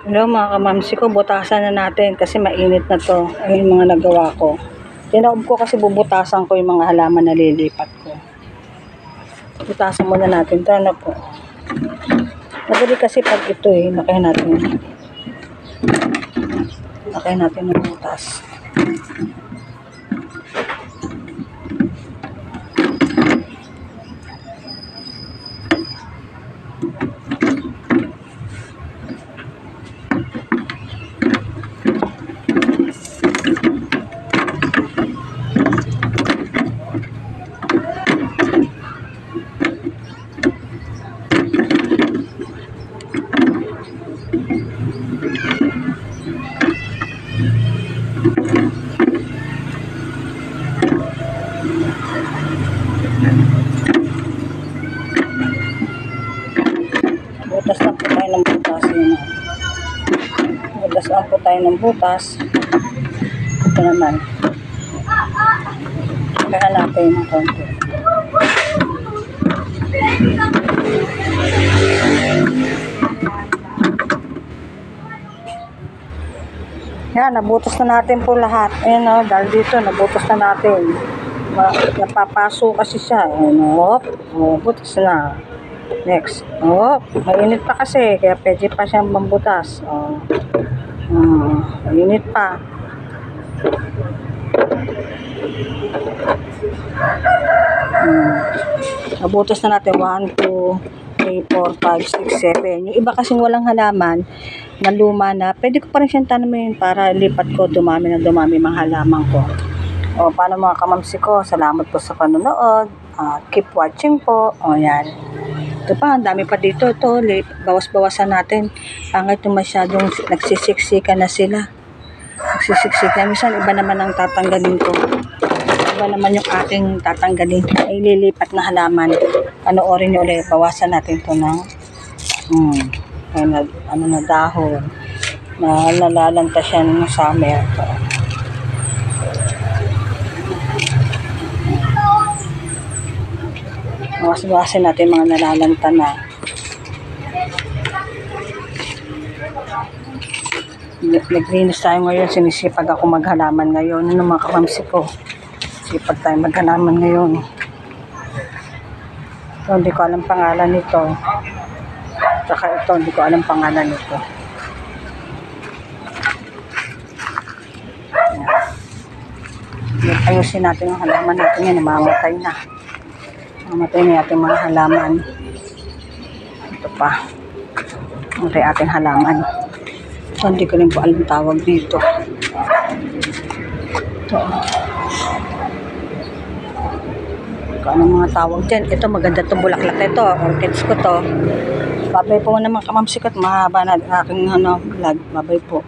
Hello mga kamamsi ko, butasan na natin kasi mainit na to. Ayun yung mga nagawa ko. Tinaob ko kasi bubutasan ko yung mga halaman na lilipat ko. Butasan muna natin. Ito na po. Madali kasi pag ito lakayin natin. Lakayin natin ng butas. Butas lang po tayo ng butas. Butas lang po tayo ng butas. Ito naman. Kahanapin ng konti. Yan, nabutas na natin po lahat. Ayan o, dahil dito, nabutas na natin. Napapaso kasi siya. Ayan o, butas na. Next. Mainit pa kasi, kaya pwede pa siyang mambutas. Mainit pa. Nabutas na natin. 1, 2, 3, 4, 5, 6, 7. Yung iba kasing walang halaman, na luma na, pwede ko pa rin siyang tanamin para lipat ko, dumami na dumami mga halaman ko. Paano mga kamamsi ko, salamat po sa panonood. Keep watching po. Yan. Ito pa, ang dami pa dito. Ito, bawas-bawasan natin. Pangit yung masyadong nagsisiksika na sila. Nagsisiksika. Minsan, iba naman ang tatanggalin ko. Iba naman yung aking tatanggalin. Ay, lilipat na halaman. Panoorin nyo ulit. Bawasan natin ito ng na dahon. Na nalalanta siya ng summer. Bawas-bawasan natin mga nalalanta na. Naglinis tayo ngayon. Sinisipag ako maghalaman ngayon. Ano mga kamamsi ko? Sipag tayo maghalaman ngayon. Ito, hindi ko alam pangalan nito. Saka ito, hindi ko alam pangalan nito. Ayusin natin yung halaman natin yan. Namamatay na. Mamatay na ating mga halaman. Ito pa. Mamatay ating halaman. So, hindi ko rin po alam tawag dito. Ito. Hindi ko alam mga tawag dyan. Ito, maganda itong bulaklak ito. Orchids ko to. Babay po naman kamamsi ko at mahaba na aking vlog. Babay po.